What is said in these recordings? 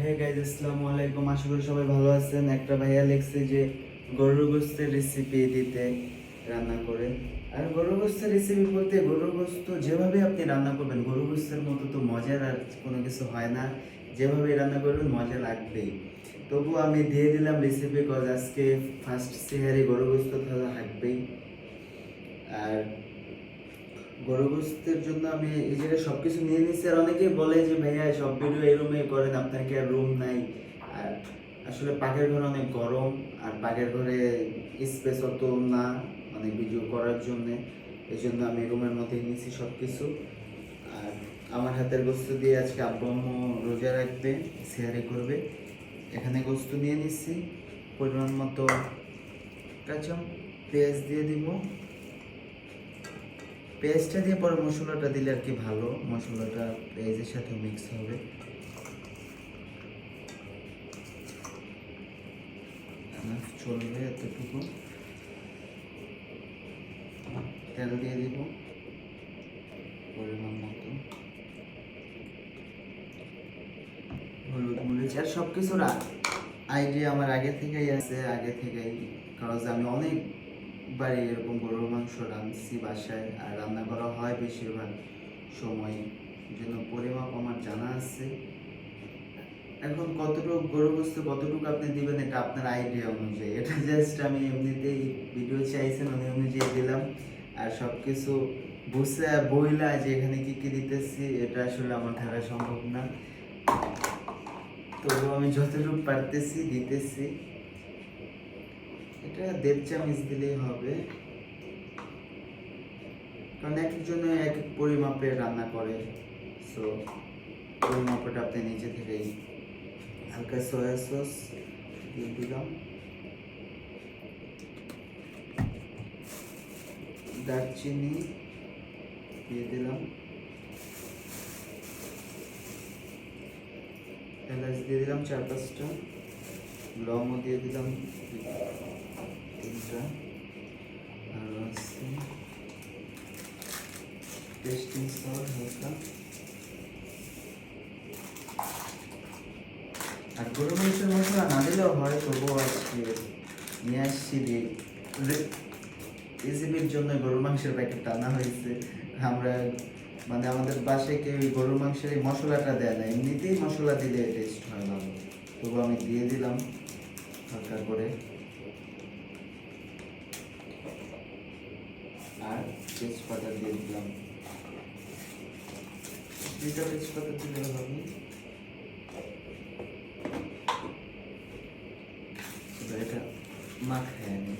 হ্যাঁ গাইজ, আসসালামু আলাইকুম। আশা করি সবাই ভালো আছেন। একটা ভাইয়া লিখছে যে গরুর গোস্তের রেসিপি দিতে রান্না করে। আর গরুর গোস্তের রেসিপি বলতে, গরুর গোস্ত যেভাবে আপনি রান্না করবেন গরুর গোস্তের মতো তো মজার আর কোনো কিছু হয় না। যেভাবে রান্না করবেন মজা লাগবেই। তবু আমি দিয়ে দিলাম রেসিপি, কজ আজকে ফার্স্ট সেহারি গরুর গোস্ত থাকবেই। আর গরু গোস্তের জন্য আমি এই জায়গায় সব কিছু নিয়ে নিচ্ছি। আর অনেকেই বলে যে ভাইয়া সব ভিডিও এই রুমে করেন, আপনার কি আর রুম নাই? আর আসলে পাকের ঘর অনেক গরম, আর পাকের ঘরে স্পেস অত না মানে ভিডিও করার জন্যে। এই জন্য আমি রুমের মধ্যে নিচ্ছি সব কিছু। আর আমার হাতের গোস্ত দিয়ে আজকে আব্বু আম্মু রোজা রাখবে, সেহারি করবে। এখানে গোস্ত নিয়ে নিচ্ছি, পরিমাণ মতো কাঁচা পেঁয়াজ দিয়ে দিব। পেঁয়াজটা দিয়ে পরে মশলাটা দিলে আর কি ভালো, মশলাটা পেঁয়াজের সাথে মিক্স হবে। চলবে এতটুকু। তেল দিয়ে দিব পরিমাণ মতো, হলুদ মরিচ আর সব কিছুর আইডিয়া আমার আগে থেকেই আছে, কারণ আমি অনেকবার এরকম গরুর মাংস রাঁধছি বাসায়, আর রান্না করা হয় বেশিরভাগ সময়, জন্য পরিমাপ আমার জানা আছে। এখন কতটুকু গরু গোস্ত কতটুকু আপনি দিবেন এটা আপনার আইডিয়া অনুযায়ী, এটা জাস্ট আমি এমনিতেই ভিডিও চাইছেন ওই অনুযায়ী দিলাম। আর সব কিছু বুঝতে বইলা যে এখানে কি কি দিতেছি এটা আসলে আমার ধারা সম্ভব না, তবু আমি যতটুকু পারতেছি দিতেছি। এটা 1.5 চামচ দিলেই হবে, কারণ এক একজনে এক এক পরিমাপে রান্না করে। সো পরিমাপটা আপনি নিজে থেকেই। হালকা সয়া সস দিয়ে দিলাম, দারচিনি দিয়ে দিলাম, এলাচ দিয়ে দিলাম 4-5টা, লবঙ্গ দিয়ে দিলাম 3টা, আর আছে টেস্টিং সল্ট হালকা। আর গরু মাংসের মশলা না দিলেও হয়, তবুও আজকে নিয়ে আসছি রেসিপির জন্য গরুর মাংসের প্যাকেট আনা হয়েছে। আমরা মানে আমাদের বাসায় কেউ গরুর মাংসের এই মশলাটা দেয় না, এমনিতেই মশলা দিলে টেস্ট হয় ভালো, তবু আমি দিয়ে দিলাম হালকা করে। আর তেজপাতা দিয়ে দিলাম, 2টা তেজপাতা দিলে হবে। এটা মাখায় আমি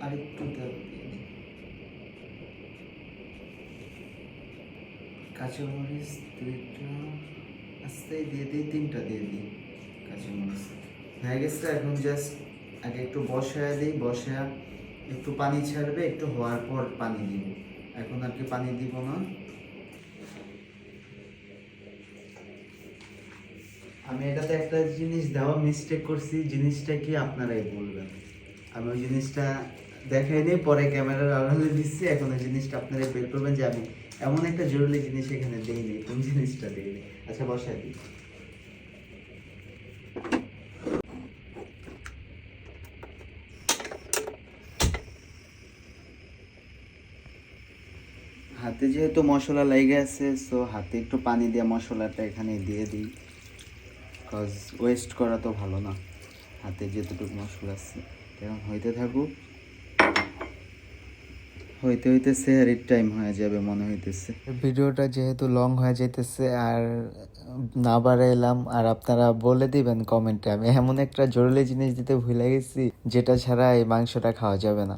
আরেকটু তেল দিয়ে দিই, কাঁচামরিচ 2টা আস্তে দিয়ে দিই, 3টা দিয়ে দিই কাঁচামরিচ। হয়ে গেছে, এখন জাস্ট আগে একটু বসায় দিই, বসায় একটু পানি ছাড়বে, একটু হওয়ার পর পানি দিব। এখন আর কি পানি দিব না। আমি এটাতে একটা জিনিস দেওয়া মিস্টেক করছি, জিনিসটা কি আপনারাই বলবেন। আমি ওই জিনিসটা দেখাই নিয়ে পরে ক্যামেরার আড়ালে দিচ্ছি, এখন ওই জিনিসটা আপনারাই বের করবেন যে আমি এমন একটা জরুরি জিনিস এখানে দিইনি, কোন জিনিসটা দিইনি। আচ্ছা, বসাই দিই। হাতে যেহেতু মশলা লেগে আছে, সো হাতে একটু পানি দিয়ে মশলাটা এখানে দিয়ে দিই, কজ ওয়েস্ট করা তো ভালো না। হাতে যেতটুকু মশলা আছে এখন হইতে থাকুক, হইতে হইতে সেহারির টাইম হয়ে যাবে মনে হইতেছে। ভিডিওটা যেহেতু লং হয়ে যাইতেছে আর না বাড়াইলাম, আর আপনারা বলে দিবেন কমেন্টে আমি এমন একটা জরুরি জিনিস দিতে ভুলে গেছি যেটা ছাড়া এই মাংসটা খাওয়া যাবে না।